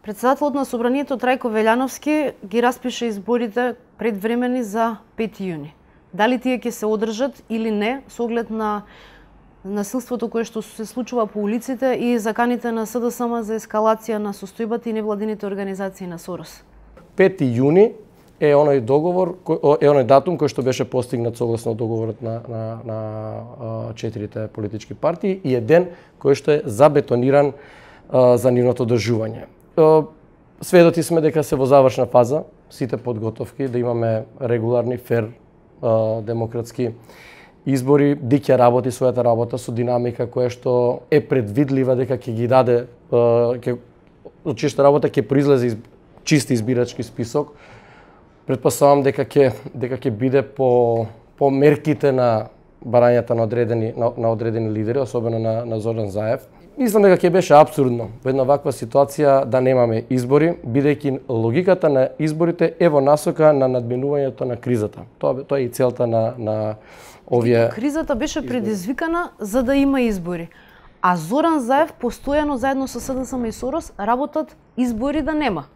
Председателот на Собранието Трајко Велјановски ги распише изборите предвремени за 5 јуни. Дали тие ќе се одржат или не, со оглед на насилството кое што се случува по улиците и заканите на СДСМ за ескалација на состојбата и невладините организации на Сорос? 5 јуни е оној договор, е оној датум кој што беше постигнат согласно договорот на четирите политички партии и е ден кој што е забетониран за нивното одржување. Сведоци сме дека се во завршна фаза сите подготовки да имаме регуларни, фер, демократски избори, ДИК ќе работи својата работа со динамика која што е предвидлива дека ќе ги даде од чиста работа ќе произлезе чист избирачки список. Претпоставам дека ќе биде по мерките на барањата на одредени лидери, особено на Зоран Заев. Мислам дека ќе беше апсурдно во една ваква ситуација да немаме избори, бидејќи логиката на изборите е во насока на надминувањето на кризата. Тоа е и целта на овие... Кризата беше предизвикана за да има избори. А Зоран Заев постојано заедно со СДСМ и Сорос работат избори да нема.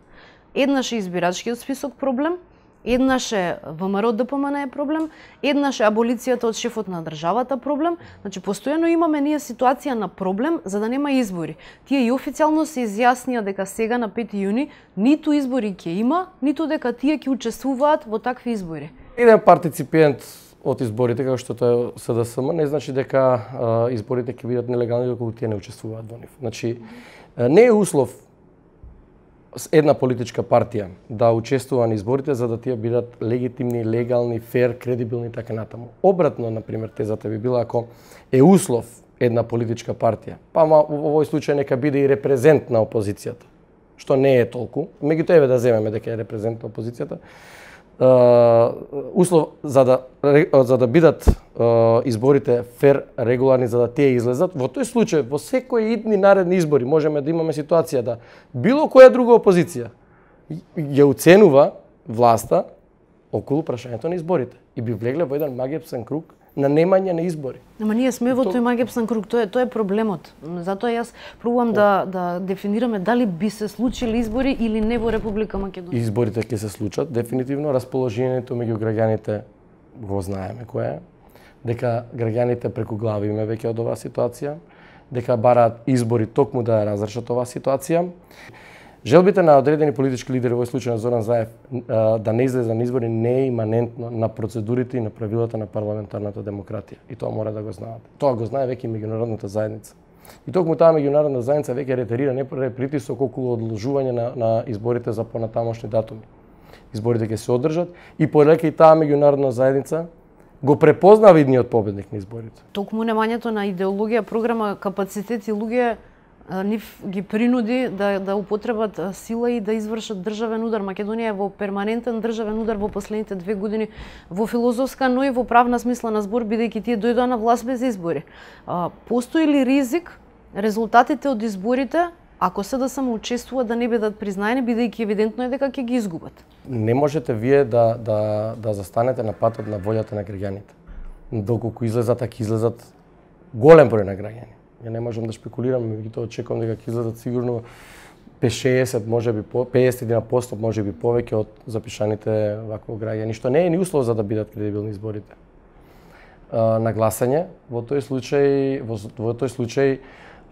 Еднаш е избирачкиот список проблем, еднаш е ВМРО ДПМН е проблем, еднаш е аболицијата од шефот на државата проблем. Значи, постојано имаме ние ситуација на проблем за да нема избори. Тие и официјално се изјаснија дека сега на 5 јуни ниту избори ќе има, ниту дека тие ќе учествуваат во такви избори. Еден партиципент од изборите, како што тоа е СДСМ, не значи дека изборите ќе бидат нелегални доколку тие не учествуваат во нив. Значи, не е услов една политичка партија да учествува на изборите за да тие бидат легитимни, легални, фер, кредибилни и така натаму. Обратно, например, тезата би била ако е услов една политичка партија, па во овој случај нека биде и репрезент на опозицијата, што не е толку, меѓутоа еве да земеме дека е репрезент на опозицијата, услов за да бидат изборите фер, регуларни, за да тие излезат. Во тој случај, во секој идни наредни избори можеме да имаме ситуација да било која друга опозиција ја уценува власта околу прашањето на изборите и би влегле во еден магиосен круг на немање на избори. Ама ние сме во тој магиосен круг, тоа е проблемот. Затоа јас пробувам да дефинираме дали би се случили избори или не во Република Македонија. Изборите ќе се случат, дефинитивно. Расположението меѓу граѓаните го знаеме кое е. Дека граѓаните преку глави име веќе од оваа ситуација, дека бараат избори токму да ја разрешат оваа ситуација. Желбите на одредени политички лидери, во случај на Зоран Заев, да не излезе на избори не е иманентно на процедурите и на правилата на парламентарната демократија. И тоа мора да го знаат. Тоа го знае веќе и меѓународната заедница. И токму таа меѓународна заедница веќе ретерира не притисок околу одложување на изборите за понатамошни датуми. Изборите ќе се одржат и полека и таа меѓународна заедница го препозна видниот победник на изборите. Токму немањето на идеологија, програма, капацитет и луѓе нив ги принуди да употребат сила и да извршат државен удар. Македонија е во перманентен државен удар во последните 2 години во филозофска, но и во правна смисла на збор, бидејќи тие дојдоа на власт без избори. Постои ли ризик резултатите од изборите, ако се да само учествува, да не бидат признаени, бидејќи евидентно е дека ќе ги изгубат? Не можете вие да застанете на патот на волјата на граѓаните. Доколку излезат, ако излезат голем број на граѓани. Ја не можам да шпекулирам, меѓутоа очекувам дека ќе излезат сигурно 50, можеби 51%, можеби повеќе од запишаните вакво граѓани, што не е ни услов за да бидат кредибилни изборите. На гласање, во тој случај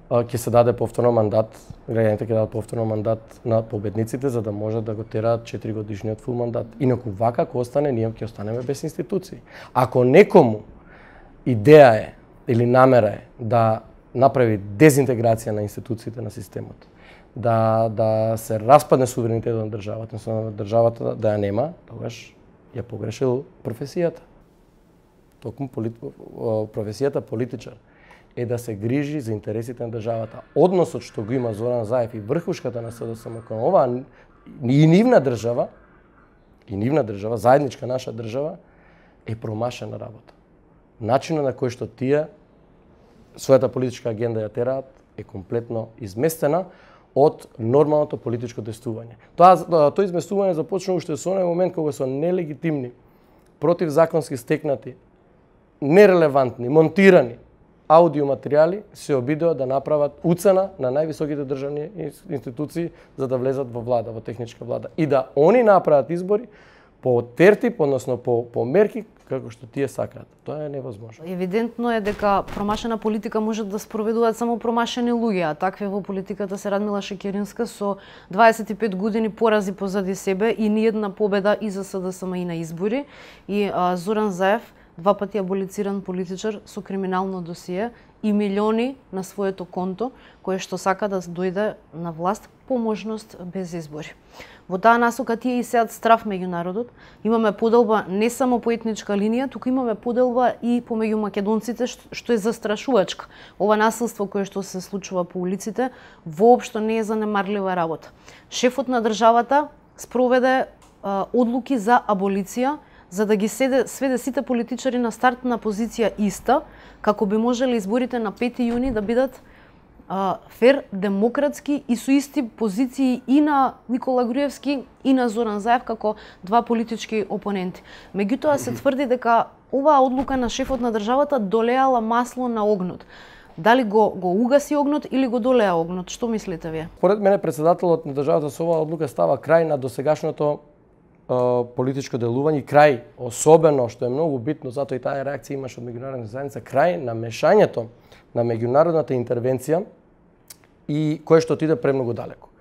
ќе се даде повторно мандат, граѓаните ќе дадат повторно мандат на победниците за да можат да го тераат 4 годишниот фул мандат. Инаку вака ако остане, ние ќе останеме без институции. Ако некому идеја е или намера е да направи дезинтеграција на институциите на системот, да се распадне суверенитетот на државата да ја нема, тогаш ја погрешил професијата. Токму професијата политичар е да се грижи за интересите на државата. Односот што го има Зоран Заев и врхушката на СДСМ кон оваа и нивна држава, заедничка наша држава, е промашена работа. Начинот на кој што тие својата политичка агенда ја тераат е комплетно изместена од нормалното политичко действување. Тоа изместување започна уште со оној момент кога се нелегитимни, противзаконски стекнати, нерелевантни, монтирани аудио материјали се обидеа да направат уцена на највисоките државни институции за да влезат во влада, во техничка влада и да они направат избори по тертип, односно по мерки како што тие сакаат. Тоа е невозможно. Евидентно е дека промашена политика можат да спроведуваат само промашени луѓе, а такви во политиката се Радмила Шекеринска со 25 години порази позади себе и ниедна победа и за СДСМ и на избори, и Зоран Заев, два пати аболициран политичар со криминално досие и милиони на своето конто, кое што сака да дојде на власт по можност без избори. Во таа насока тие и сеат страв меѓу народот. Имаме поделба не само по етничка линија, туку имаме поделба и помеѓу македонците, што е застрашувачка. Ова насилство кое што се случува по улиците воопшто не е занемарлива работа. Шефот на државата спроведе одлуки за аболиција, за да ги сведе сите политичари на стартна позиција иста, како би можеле изборите на 5 јуни да бидат фер, демократски и со исти позиции и на Никола Груевски и на Зоран Заев како два политички опоненти. Меѓутоа се тврди дека оваа одлука на шефот на државата долеала масло на огнот. Дали го угаси огнот или го долеа огнот? Што мислите вие? Поред мене председателот на државата со оваа одлука става крај на досегашното политичко делување, крај, особено што е многу битно, затоа и таа реакција имаше од меѓународната заедница, крај на мешањето на меѓународната интервенција и кое што отиде премногу далеко.